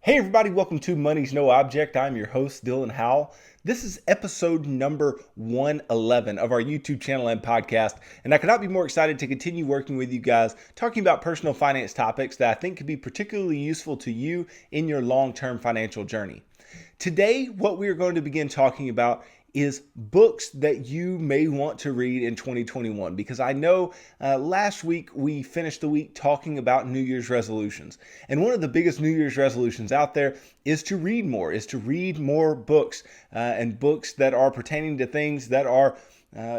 Hey everybody, welcome to Money's No Object. I'm your host, Dylan Howell. This is episode number 111 of our YouTube channel and podcast, and I could not be more excited to continue working with you guys, talking about personal finance topics that I think could be particularly useful to you in your long-term financial journey. Today, what we are going to begin talking about is books that you may want to read in 2021, because I know last week we finished the week talking about New Year's resolutions. And one of the biggest New Year's resolutions out there is to read more books and books that are pertaining to things that are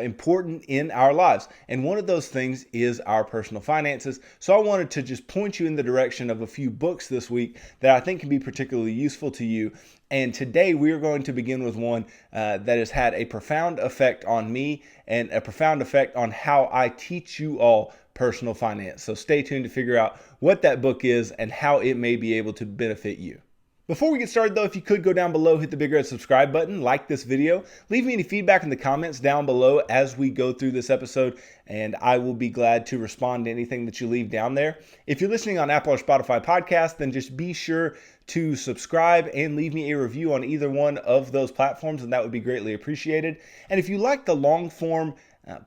important in our lives. And one of those things is our personal finances. So I wanted to just point you in the direction of a few books this week that I think can be particularly useful to you. And today we are going to begin with one that has had a profound effect on me and a profound effect on how I teach you all personal finance. So stay tuned to figure out what that book is and how it may be able to benefit you. Before we get started though, if you could go down below, hit the big red subscribe button, like this video, leave me any feedback in the comments down below as we go through this episode, and I will be glad to respond to anything that you leave down there. If you're listening on Apple or Spotify podcast, then just be sure to subscribe and leave me a review on either one of those platforms, and that would be greatly appreciated. And if you like the long form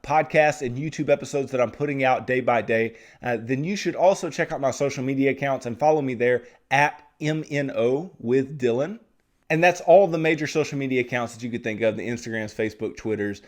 podcasts and YouTube episodes that I'm putting out day by day, then you should also check out my social media accounts and follow me there at MNO with Dylan. And that's all the major social media accounts that you could think of, the Instagrams, Facebook, Twitters,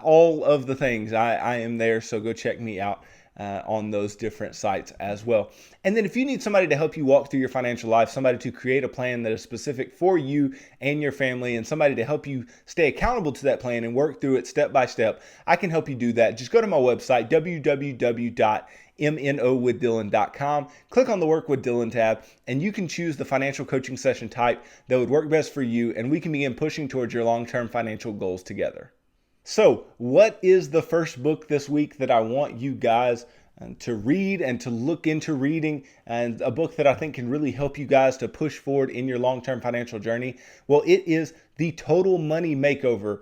all of the things. I am there, so go check me out on those different sites as well. And then if you need somebody to help you walk through your financial life, somebody to create a plan that is specific for you and your family, and somebody to help you stay accountable to that plan and work through it step by step, I can help you do that. Just go to my website, www.mnowithdylan.com, click on the Work with Dylan tab, and you can choose the financial coaching session type that would work best for you, and we can begin pushing towards your long-term financial goals together. So, what is the first book this week that I want you guys to read and to look into reading, and a book that I think can really help you guys to push forward in your long-term financial journey? Well, it is The Total Money Makeover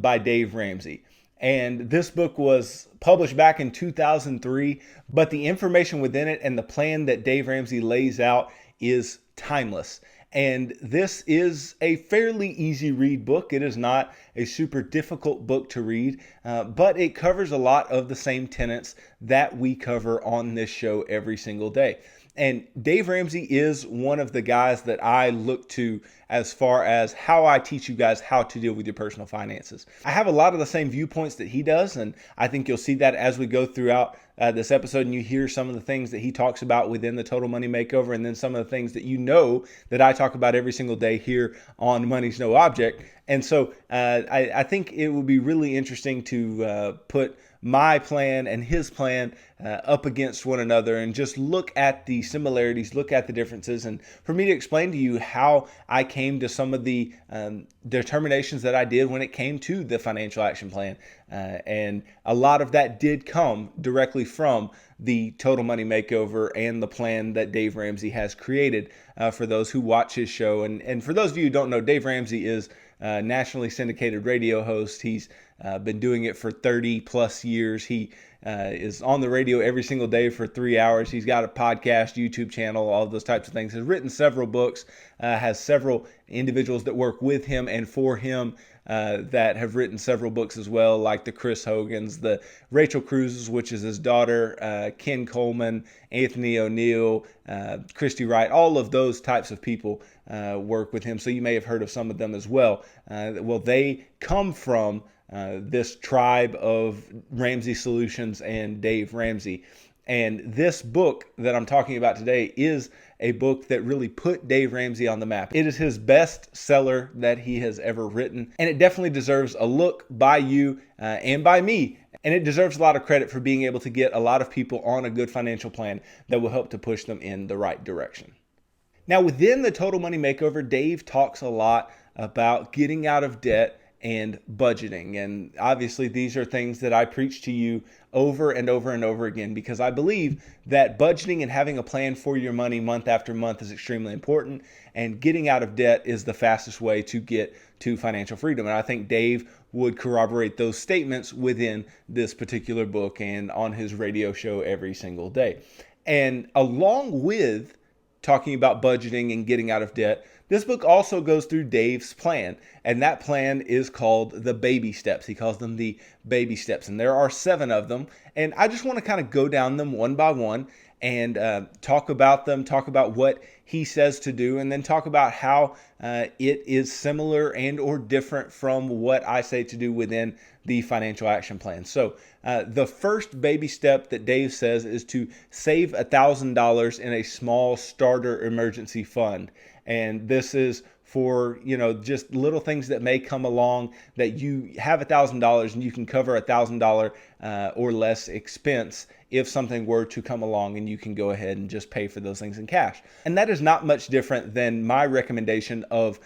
by Dave Ramsey. And this book was published back in 2003, but the information within it and the plan that Dave Ramsey lays out is timeless. And this is a fairly easy read book. It is not a super difficult book to read, but it covers a lot of the same tenets that we cover on this show every single day. And Dave Ramsey is one of the guys that I look to as far as how I teach you guys how to deal with your personal finances. I have a lot of the same viewpoints that he does, and I think you'll see that as we go throughout this episode, and you hear some of the things that he talks about within the Total Money Makeover, and then some of the things that you know that I talk about every single day here on Money's No Object. And so I think it will be really interesting to put my plan and his plan up against one another and just look at the similarities, look at the differences, and for me to explain to you how I came to some of the determinations that I did when it came to the financial action plan. And a lot of that did come directly from the Total Money Makeover and the plan that Dave Ramsey has created for those who watch his show. And for those of you who don't know, Dave Ramsey is a nationally syndicated radio host. He's been doing it for 30 plus years. He is on the radio every single day for 3 hours. He's got a podcast, YouTube channel, all of those types of things. Has written several books, has several individuals that work with him and for him that have written several books as well, like the Chris Hogans, the Rachel Cruz's, which is his daughter, Ken Coleman, Anthony O'Neill, Christy Wright. All of those types of people work with him. So you may have heard of some of them as well. Well, they come from this tribe of Ramsey Solutions and Dave Ramsey. And this book that I'm talking about today is a book that really put Dave Ramsey on the map. It is his best seller that he has ever written, and it definitely deserves a look by you and by me. And it deserves a lot of credit for being able to get a lot of people on a good financial plan that will help to push them in the right direction. Now, within the Total Money Makeover, Dave talks a lot about getting out of debt and budgeting. And obviously these are things that I preach to you over and over and over again, because I believe that budgeting and having a plan for your money month after month is extremely important, and getting out of debt is the fastest way to get to financial freedom. And I think Dave would corroborate those statements within this particular book and on his radio show every single day. And along with talking about budgeting and getting out of debt, this book also goes through Dave's plan, and that plan is called the baby steps. He calls them the baby steps, and there are 7 of them. And I just want to kind of go down them one by one and talk about them, talk about what he says to do, and then talk about how it is similar and or different from what I say to do within the financial action plan. So the first baby step that Dave says is to save $1,000 in a small starter emergency fund. And this is for, just little things that may come along that you have $1,000 and you can cover $1,000 or less expense if something were to come along, and you can go ahead and just pay for those things in cash. And that is not much different than my recommendation of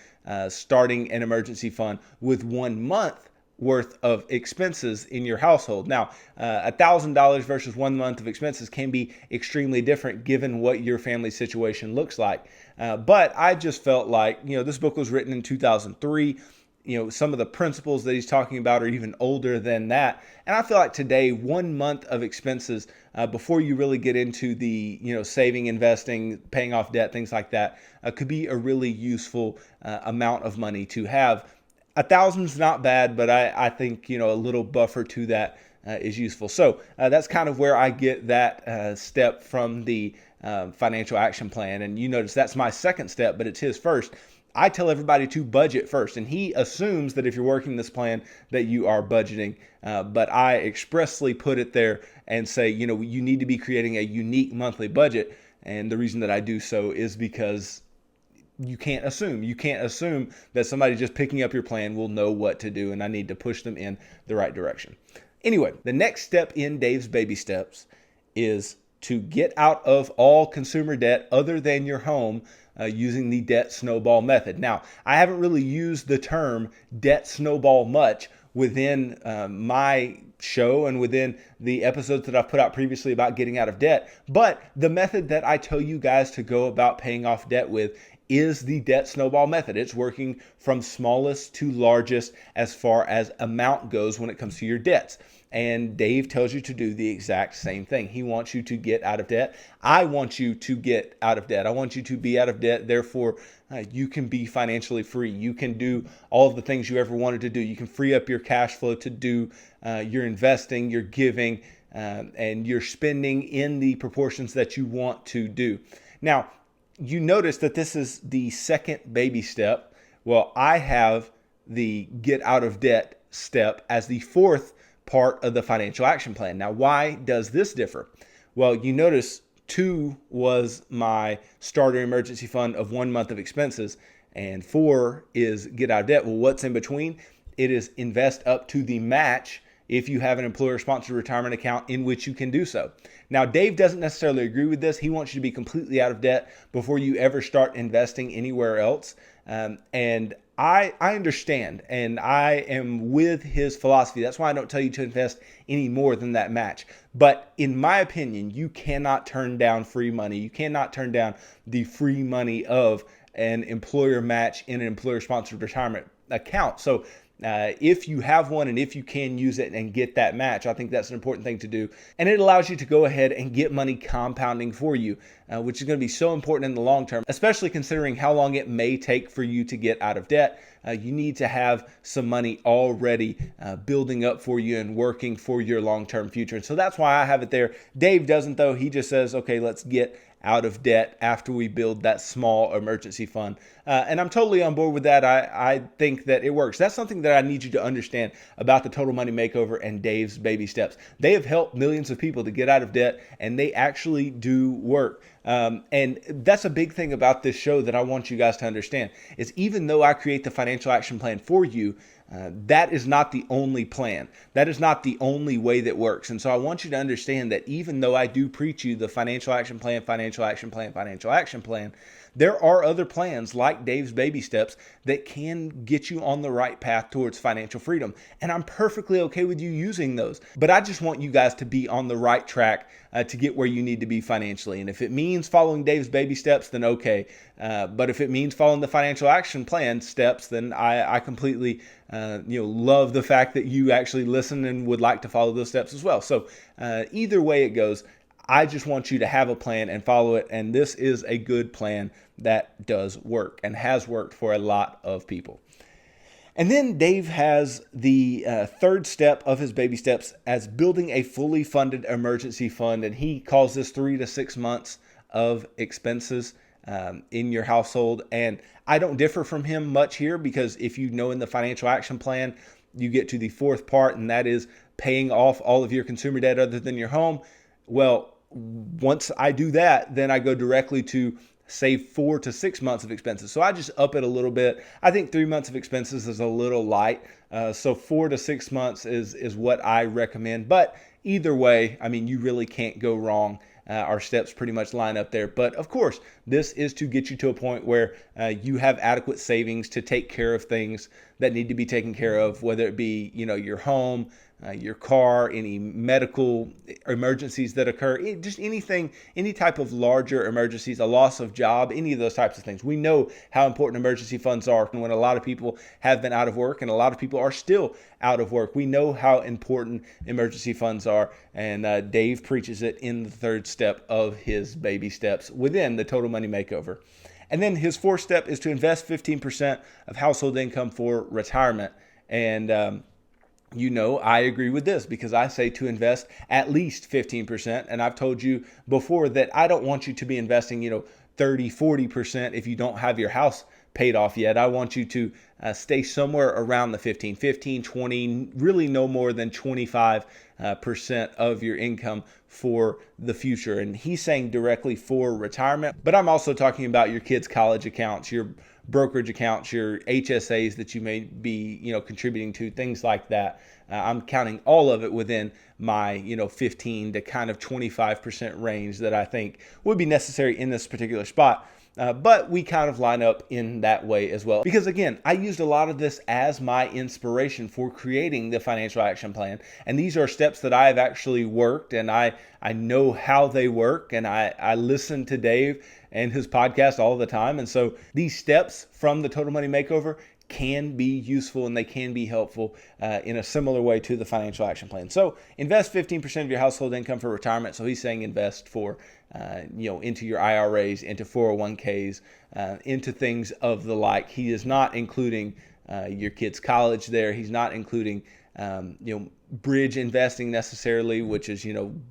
starting an emergency fund with 1 month worth of expenses in your household. Now, $1,000 versus 1 month of expenses can be extremely different given what your family situation looks like. But I just felt like, this book was written in 2003. Some of the principles that he's talking about are even older than that. And I feel like today, 1 month of expenses before you really get into the, saving, investing, paying off debt, things like that, could be a really useful amount of money to have. 1,000's not bad, but I think, a little buffer to that is useful. So that's kind of where I get that step from the financial action plan. And you notice that's my second step, but it's his first. I tell everybody to budget first, and he assumes that if you're working this plan that you are budgeting, but I expressly put it there and say, you need to be creating a unique monthly budget. And the reason that I do so is because you can't assume that somebody just picking up your plan will know what to do, and I need to push them in the right direction. Anyway, the next step in Dave's baby steps is to get out of all consumer debt other than your home using the debt snowball method. Now, I haven't really used the term debt snowball much within my show and within the episodes that I've put out previously about getting out of debt, but the method that I tell you guys to go about paying off debt with is the debt snowball method. It's working from smallest to largest as far as amount goes when it comes to your debts. And Dave tells you to do the exact same thing. He wants you to get out of debt. I want you to get out of debt. I want you to be out of debt. Therefore, you can be financially free. You can do all of the things you ever wanted to do. You can free up your cash flow to do your investing, your giving, and your spending in the proportions that you want to do. Now, you notice that this is the second baby step. Well, I have the get out of debt step as the fourth part of the financial action plan. Now, why does this differ? Well, you notice 2 was my starter emergency fund of 1 month of expenses, and 4 is get out of debt. Well, what's in between? It is invest up to the match if you have an employer-sponsored retirement account in which you can do so. Now, Dave doesn't necessarily agree with this. He wants you to be completely out of debt before you ever start investing anywhere else. And I understand, and I am with his philosophy. That's why I don't tell you to invest any more than that match. But in my opinion, you cannot turn down free money. You cannot turn down the free money of an employer match in an employer-sponsored retirement account. So if you have one and if you can use it and get that match, I think that's an important thing to do. And it allows you to go ahead and get money compounding for you, which is going to be so important in the long term, especially considering how long it may take for you to get out of debt. You need to have some money already building up for you and working for your long-term future. And so that's why I have it there. Dave doesn't, though. He just says, okay, let's get out of debt after we build that small emergency fund. And I'm totally on board with that. I think that it works. That's something that I need you to understand about the Total Money Makeover and Dave's baby steps. They have helped millions of people to get out of debt, and they actually do work. And that's a big thing about this show that I want you guys to understand is even though I create the financial action plan for you, that is not the only plan. That is not the only way that works. And so I want you to understand that even though I do preach you the financial action plan, there are other plans like Dave's baby steps that can get you on the right path towards financial freedom. And I'm perfectly okay with you using those. But I just want you guys to be on the right track to get where you need to be financially. And if it means following Dave's baby steps, then okay. But if it means following the financial action plan steps, then I completely love the fact that you actually listen and would like to follow those steps as well. So either way it goes, I just want you to have a plan and follow it. And this is a good plan that does work and has worked for a lot of people. And then Dave has the third step of his baby steps as building a fully funded emergency fund. And he calls this 3 to 6 months of expenses in your household. And I don't differ from him much here, because if you know in the financial action plan, you get to the fourth part, and that is paying off all of your consumer debt other than your home. Well, once I do that, then I go directly to save 4 to 6 months of expenses. So I just up it a little bit. I think 3 months of expenses is a little light. So 4 to 6 months is what I recommend. But either way, I mean, you really can't go wrong. Our steps pretty much line up there. But of course, this is to get you to a point where you have adequate savings to take care of things that need to be taken care of, whether it be, your home, your car, any medical emergencies that occur, just anything, any type of larger emergencies, a loss of job, any of those types of things. We know how important emergency funds are when a lot of people have been out of work and a lot of people are still out of work. We know how important emergency funds are, and Dave preaches it in the third step of his baby steps within the Total Money Makeover. And then his fourth step is to invest 15% of household income for retirement. And I agree with this, because I say to invest at least 15%. And I've told you before that I don't want you to be investing, 30, 40% if you don't have your house paid off yet. I want you to stay somewhere around the 15, 20, really no more than 25% of your income for the future. And he's saying directly for retirement, but I'm also talking about your kids' college accounts, your brokerage accounts, your HSAs that you may be, contributing to, things like that. I'm counting all of it within my, 15 to kind of 25% range that I think would be necessary in this particular spot. But we kind of line up in that way as well. Because again, I used a lot of this as my inspiration for creating the financial action plan. And these are steps that I have actually worked, and I know how they work, and I listen to Dave and his podcast all the time. And so these steps from the Total Money Makeover can be useful and they can be helpful in a similar way to the financial action plan. So invest 15% of your household income for retirement. So he's saying invest for, into your IRAs, into 401ks, into things of the like. He is not including your kids' college there. He's not including, bridge investing necessarily, which is,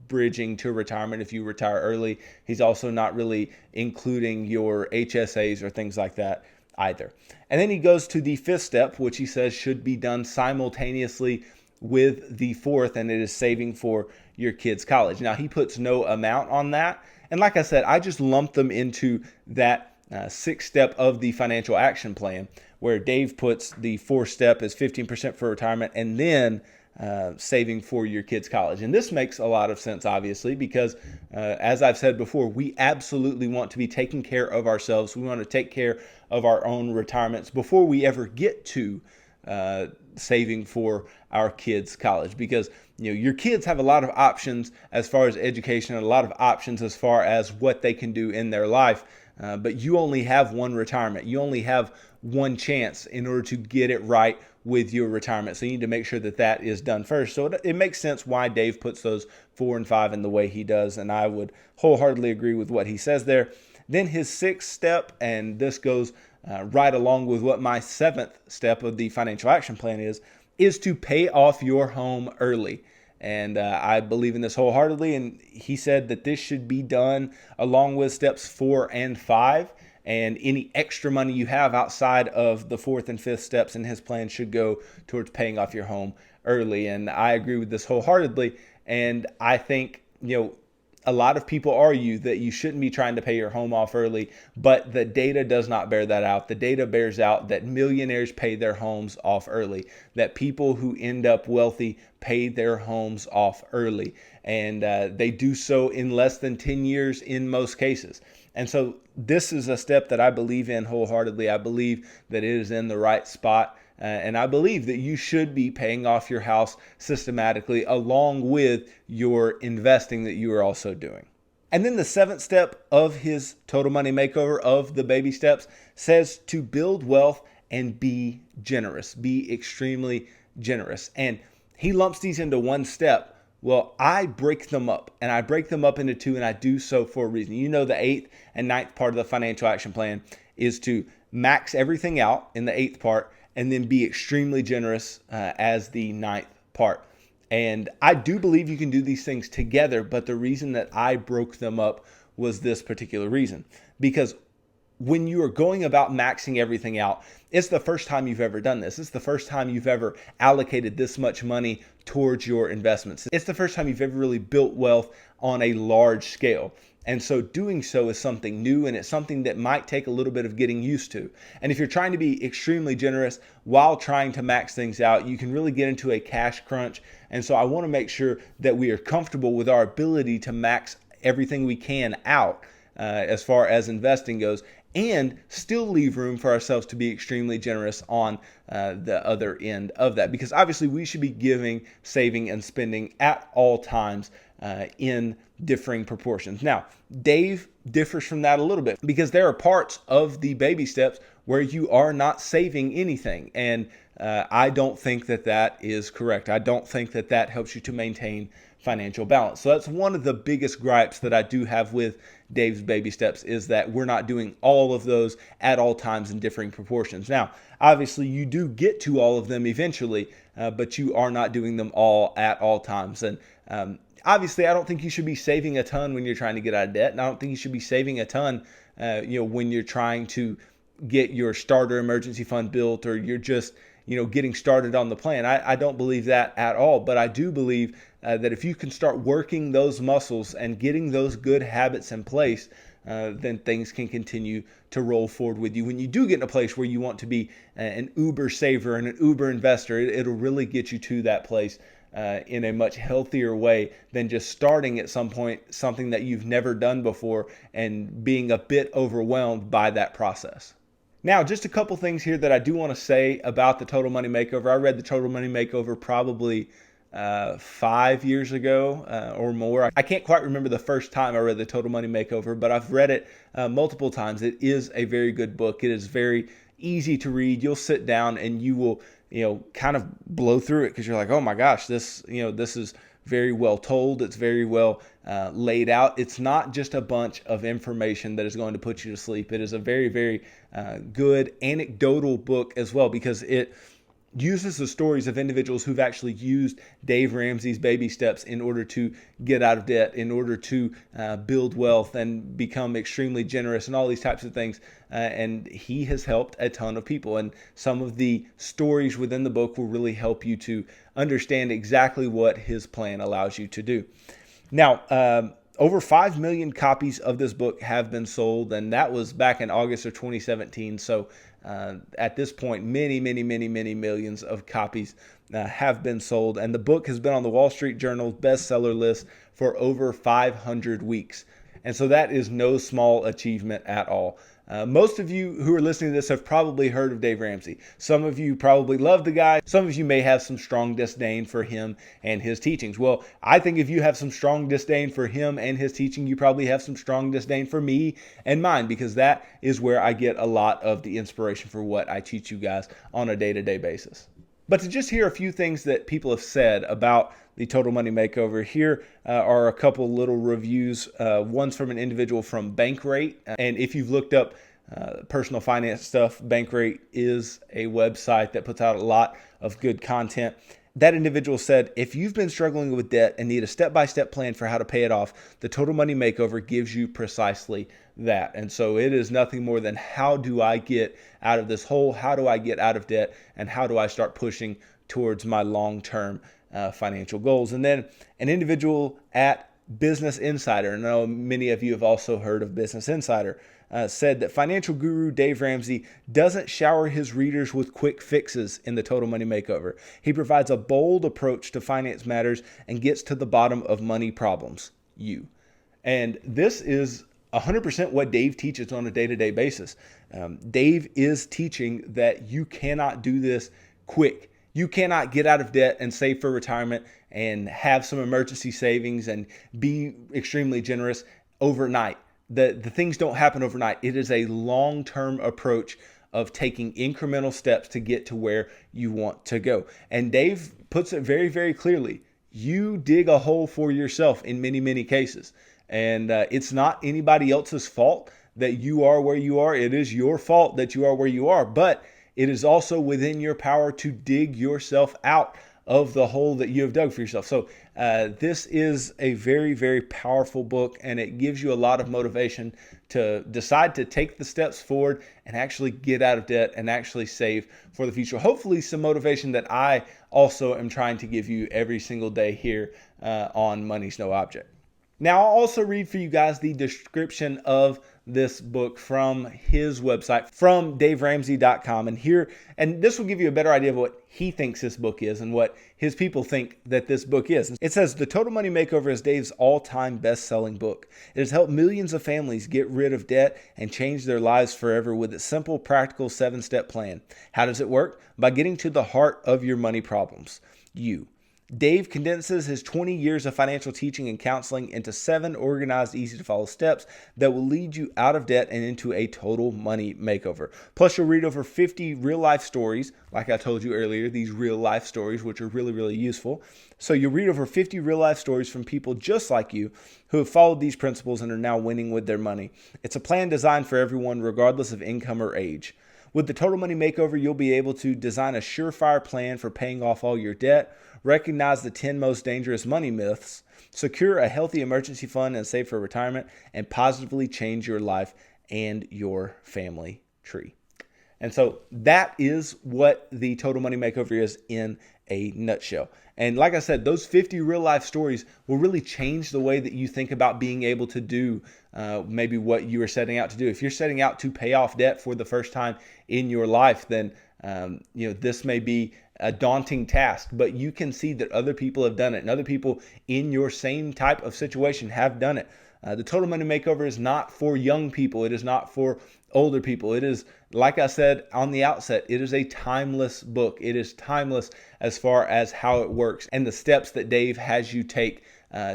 bridging to retirement if you retire early. He's also not really including your HSAs or things like that either. And then he goes to the fifth step, which he says should be done simultaneously with the fourth, and it is saving for your kids' college. Now, he puts no amount on that. And like I said, I just lumped them into that sixth step of the financial action plan, where Dave puts the fourth step as 15% for retirement and then saving for your kids' college. And this makes a lot of sense, obviously, because as I've said before, we absolutely want to be taking care of ourselves. We want to take care of our own retirements before we ever get to saving for our kids' college, because your kids have a lot of options as far as education and a lot of options as far as what they can do in their life. But you only have one retirement. You only have one chance in order to get it right with your retirement. So you need to make sure that that is done first. So it makes sense why Dave puts those 4 and 5 in the way he does. And I would wholeheartedly agree with what he says there. Then his sixth step, and this goes right along with what my seventh step of the financial action plan is to pay off your home early. And I believe in this wholeheartedly. And he said that this should be done along with steps 4 and 5. And any extra money you have outside of the fourth and fifth steps in his plan should go towards paying off your home early. And I agree with this wholeheartedly. And I think, a lot of people argue that you shouldn't be trying to pay your home off early, but the data does not bear that out. The data bears out that millionaires pay their homes off early, that people who end up wealthy pay their homes off early, and they do so in less than 10 years in most cases. And so this is a step that I believe in wholeheartedly. I believe that it is in the right spot. And I believe that you should be paying off your house systematically along with your investing that you are also doing. And then the seventh step of his Total Money Makeover, of the baby steps, says to build wealth and be generous, be extremely generous. And he lumps these into one step Well, I break them up, and I break them up into two, and I do so for a reason. You know, the eighth and ninth part of the financial action plan is to max everything out in the eighth part and then be extremely generous as the ninth part. And I do believe you can do these things together, but the reason that I broke them up was this particular reason. Because when you are going about maxing everything out, it's the first time you've ever done this. It's the first time you've ever allocated this much money towards your investments. It's the first time you've ever really built wealth on a large scale. And so doing so is something new, and it's something that might take a little bit of getting used to. And if you're trying to be extremely generous while trying to max things out, you can really get into a cash crunch. And so I want to make sure that we are comfortable with our ability to max everything we can out as far as investing goes, and still leave room for ourselves to be extremely generous on the other end of that. Because obviously we should be giving, saving, and spending at all times in differing proportions. Now, Dave differs from that a little bit because there are parts of the baby steps where you are not saving anything. And I don't think that that is correct. I don't think that that helps you to maintain financial balance. So that's one of the biggest gripes that I do have with Dave's baby steps, is that we're not doing all of those at all times in differing proportions. Now, obviously you do get to all of them eventually, but you are not doing them all at all times. And obviously I don't think you should be saving a ton when you're trying to get out of debt. And I don't think you should be saving a ton, when you're trying to get your starter emergency fund built, or you're just, getting started on the plan. I don't believe that at all, but I do believe that if you can start working those muscles and getting those good habits in place, then things can continue to roll forward with you. When you do get in a place where you want to be an uber saver and an uber investor, it'll really get you to that place in a much healthier way than just starting at some point something that you've never done before and being a bit overwhelmed by that process. Now, just a couple things here that I do want to say about the Total Money Makeover. I read the Total Money Makeover probably 5 years ago or more. I can't quite remember the first time I read the Total Money Makeover, but I've read it multiple times. It is a very good book. It is very easy to read. You'll sit down and you will, kind of blow through it because you're like, oh my gosh, this is very well told. It's very well laid out. It's not just a bunch of information that is going to put you to sleep. It is a very, very good anecdotal book as well, because it uses the stories of individuals who've actually used Dave Ramsey's baby steps in order to get out of debt, in order to build wealth and become extremely generous and all these types of things. And he has helped a ton of people. And some of the stories within the book will really help you to understand exactly what his plan allows you to do. Now, over 5 million copies of this book have been sold, and that was back in August of 2017. So at this point, many millions of copies have been sold, and the book has been on the Wall Street Journal's bestseller list for over 500 weeks. And so that is no small achievement at all. Most of you who are listening to this have probably heard of Dave Ramsey. Some of you probably love the guy. Some of you may have some strong disdain for him and his teachings. Well, I think if you have some strong disdain for him and his teaching, you probably have some strong disdain for me and mine, because that is where I get a lot of the inspiration for what I teach you guys on a day-to-day basis. But to just hear a few things that people have said about the Total Money Makeover, here are a couple little reviews. One's from an individual from Bankrate. And if you've looked up personal finance stuff, Bankrate is a website that puts out a lot of good content. That individual said, if you've been struggling with debt and need a step-by-step plan for how to pay it off, the Total Money Makeover gives you precisely that. And so it is nothing more than, how do I get out of this hole? How do I get out of debt? And how do I start pushing towards my long-term financial goals? And then an individual at Business Insider, and I know many of you have also heard of Business Insider, said that financial guru Dave Ramsey doesn't shower his readers with quick fixes in the Total Money Makeover. He provides a bold approach to finance matters and gets to the bottom of money problems. And this is 100% what Dave teaches on a day-to-day basis. Dave is teaching that you cannot do this quick. You cannot get out of debt and save for retirement and have some emergency savings and be extremely generous overnight. The things don't happen overnight. It is a long-term approach of taking incremental steps to get to where you want to go. And Dave puts it very, very clearly. you dig a hole for yourself in many, many cases. And it's not anybody else's fault that you are where you are. It is your fault that you are where you are, but it is also within your power to dig yourself out of the hole that you have dug for yourself. So this is a very, very powerful book, and it gives you a lot of motivation to decide to take the steps forward and actually get out of debt and actually save for the future. Hopefully some motivation that I also am trying to give you every single day here on Money's No Object. Now, I'll also read for you guys the description of this book from his website, from DaveRamsey.com. And this will give you a better idea of what he thinks this book is and what his people think that this book is. It says, The Total Money Makeover is Dave's all-time best-selling book. It has helped millions of families get rid of debt and change their lives forever with its simple, practical 7-step plan. How does it work? By getting to the heart of your money problems. Dave condenses his 20 years of financial teaching and counseling into 7 organized, easy-to-follow steps that will lead you out of debt and into a total money makeover. Plus, you'll read over 50 real-life stories, like I told you earlier, these real-life stories, which are really, really useful. So you'll read over 50 real-life stories from people just like you who have followed these principles and are now winning with their money. It's a plan designed for everyone, regardless of income or age. With the Total Money Makeover, you'll be able to design a surefire plan for paying off all your debt, recognize the 10 most dangerous money myths, secure a healthy emergency fund and save for retirement, and positively change your life and your family tree. And so that is what the Total Money Makeover is in a nutshell. And like I said, those 50 real life stories will really change the way that you think about being able to do maybe what you are setting out to do. If you're setting out to pay off debt for the first time in your life, then this may be a daunting task, but you can see that other people have done it, and other people in your same type of situation have done it. The Total Money Makeover is not for young people. It is not for older people. It is, like I said on the outset, it is a timeless book. It is timeless as far as how it works and the steps that Dave has you take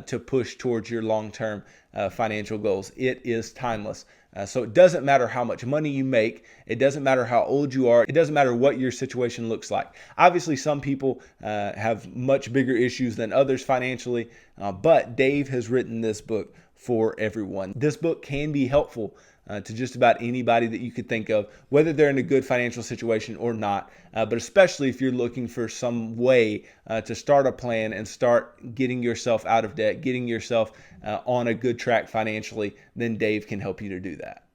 to push towards your long-term financial goals. It is timeless. So it doesn't matter how much money you make. It doesn't matter how old you are. It doesn't matter what your situation looks like. Obviously, some people have much bigger issues than others financially, but Dave has written this book for everyone. This book can be helpful to just about anybody that you could think of, whether they're in a good financial situation or not, but especially if you're looking for some way to start a plan and start getting yourself out of debt, getting yourself on a good track financially, then Dave can help you to do that.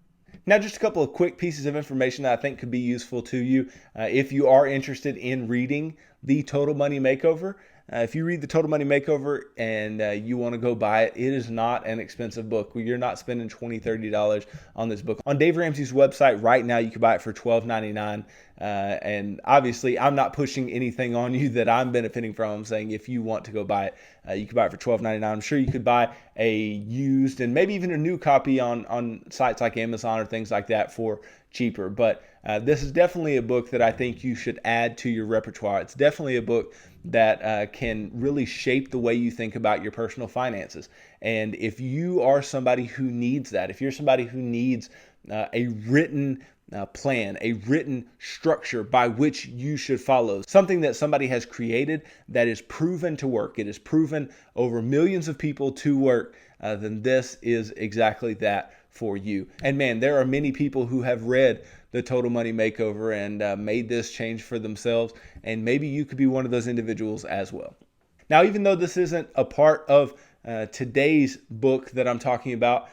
Now, just a couple of quick pieces of information that I think could be useful to you if you are interested in reading the Total Money Makeover. If you read the Total Money Makeover and you want to go buy it, it is not an expensive book. You're not spending $20, $30 on this book. On Dave Ramsey's website right now, you can buy it for $12.99. And obviously, I'm not pushing anything on you that I'm benefiting from. I'm saying if you want to go buy it, you can buy it for $12.99. I'm sure you could buy a used and maybe even a new copy on sites like Amazon or things like that for cheaper. But this is definitely a book that I think you should add to your repertoire. It's definitely a book that can really shape the way you think about your personal finances. And if you are somebody who needs that, if you're somebody who needs a written plan, a written structure by which you should follow, something that somebody has created that is proven to work, it is proven over millions of people to work, then this is exactly that for you. And man, there are many people who have read the Total Money Makeover and made this change for themselves, and maybe you could be one of those individuals as well. Now, even though this isn't a part of today's book that I'm talking about,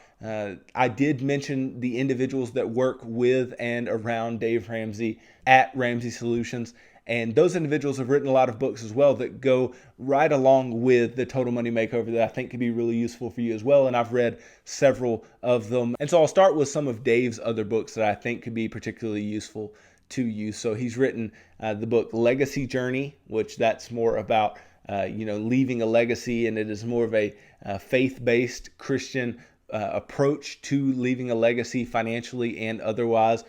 I did mention the individuals that work with and around Dave Ramsey at Ramsey Solutions. And those individuals have written a lot of books as well that go right along with the Total Money Makeover that I think could be really useful for you as well. And I've read several of them. And so I'll start with some of Dave's other books that I think could be particularly useful to you. So he's written the book Legacy Journey, which that's more about leaving a legacy, and it is more of a faith-based Christian approach to leaving a legacy financially and otherwise.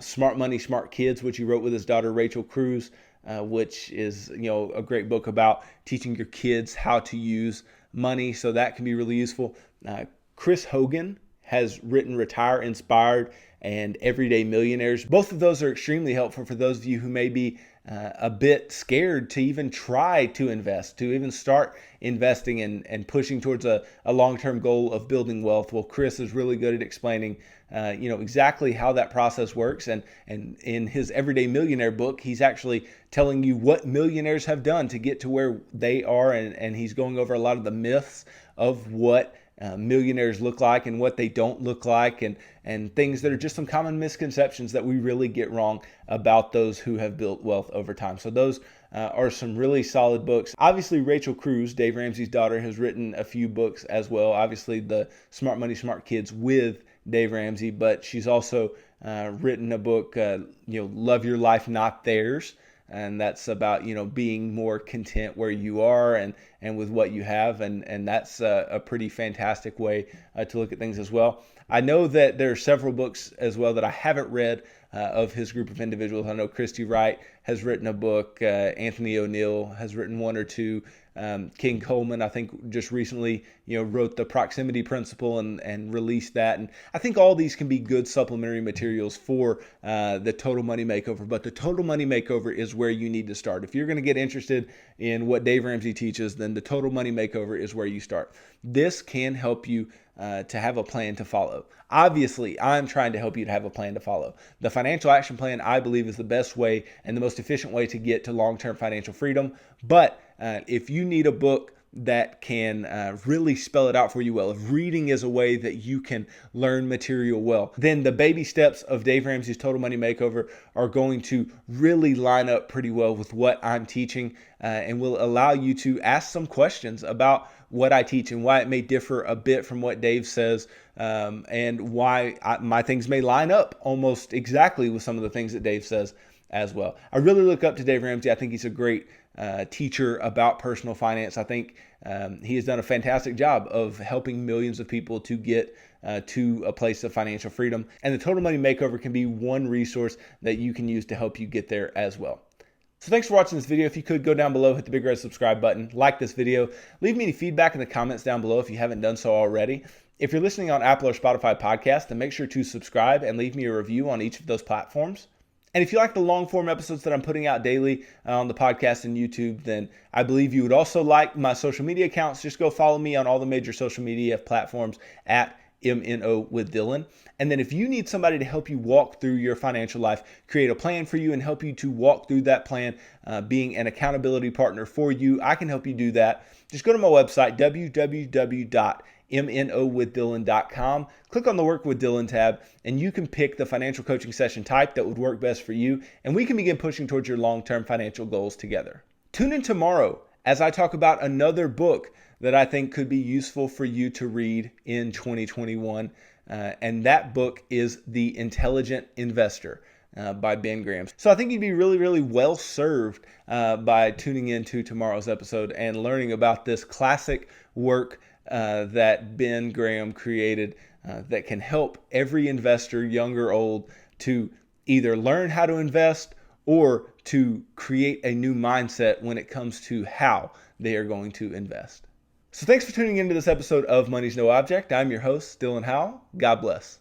Smart Money, Smart Kids, which he wrote with his daughter Rachel Cruz, which is a great book about teaching your kids how to use money. So that can be really useful. Chris Hogan has written Retire Inspired and Everyday Millionaires. Both of those are extremely helpful for those of you who may be a bit scared to even try to invest, to even start investing and pushing towards a long-term goal of building wealth. Well, Chris is really good at explaining exactly how that process works. And in his Everyday Millionaire book, he's actually telling you what millionaires have done to get to where they are. And he's going over a lot of the myths of what millionaires look like and what they don't look like, and things that are just some common misconceptions that we really get wrong about those who have built wealth over time. So those are some really solid books. Obviously, Rachel Cruz, Dave Ramsey's daughter, has written a few books as well. Obviously, the Smart Money, Smart Kids with Dave Ramsey, but she's also written a book, Love Your Life, Not Theirs. And that's about, being more content where you are and with what you have. And that's a pretty fantastic way to look at things as well. I know that there are several books as well that I haven't read of his group of individuals. I know Christy Wright has written a book. Anthony O'Neill has written one or two. King Coleman, I think, just recently, wrote the Proximity Principle and released that. And I think all these can be good supplementary materials for the Total Money Makeover. But the Total Money Makeover is where you need to start. If you're going to get interested in what Dave Ramsey teaches, then the Total Money Makeover is where you start. This can help you to have a plan to follow. Obviously, I'm trying to help you to have a plan to follow. The financial action plan, I believe, is the best way and the most efficient way to get to long-term financial freedom. But if you need a book that can really spell it out for you well, if reading is a way that you can learn material well, then the baby steps of Dave Ramsey's Total Money Makeover are going to really line up pretty well with what I'm teaching and will allow you to ask some questions about what I teach and why it may differ a bit from what Dave says, and why my things may line up almost exactly with some of the things that Dave says as well. I really look up to Dave Ramsey. I think he's a great teacher about personal finance. I think he has done a fantastic job of helping millions of people to get to a place of financial freedom. And the Total Money Makeover can be one resource that you can use to help you get there as well. So thanks for watching this video. If you could go down below, hit the big red subscribe button, like this video, leave me any feedback in the comments down below if you haven't done so already. If you're listening on Apple or Spotify podcast, then make sure to subscribe and leave me a review on each of those platforms. And if you like the long form episodes that I'm putting out daily on the podcast and YouTube, then I believe you would also like my social media accounts. Just go follow me on all the major social media platforms at MNO with Dylan. And then if you need somebody to help you walk through your financial life, create a plan for you and help you to walk through that plan, being an accountability partner for you, I can help you do that. Just go to my website, www.mnowithdylan.com. Click on the Work with Dylan tab, and you can pick the financial coaching session type that would work best for you, and we can begin pushing towards your long-term financial goals together. Tune in tomorrow as I talk about another book that I think could be useful for you to read in 2021. And that book is The Intelligent Investor by Ben Graham. So I think you'd be really, really well served by tuning into tomorrow's episode and learning about this classic work that Ben Graham created that can help every investor, young or old, to either learn how to invest or to create a new mindset when it comes to how they are going to invest. So thanks for tuning into this episode of Money's No Object. I'm your host, Dylan Howell. God bless.